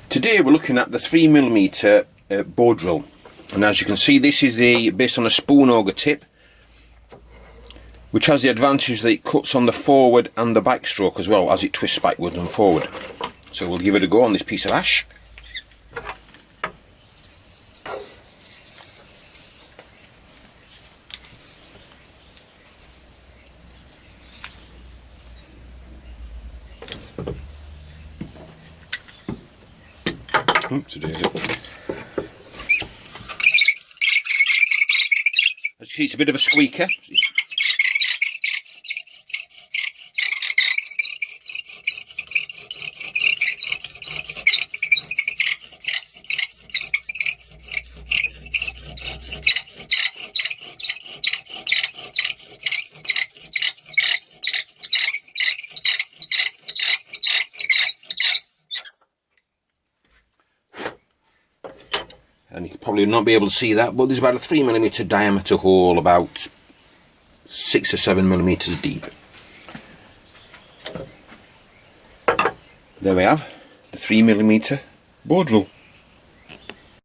Today we're looking at the 3mm bore drill, and as you can see, this is based on a spoon auger tip, which has the advantage that it cuts on the forward and the back stroke as well as it twists backwards and forward. So we'll give it a go on this piece of ash. Oops, as you see, it's a bit of a squeaker. And you can probably not be able to see that, but there's about a 3mm diameter hole, about 6 or 7mm deep. There we have the 3mm bore drill.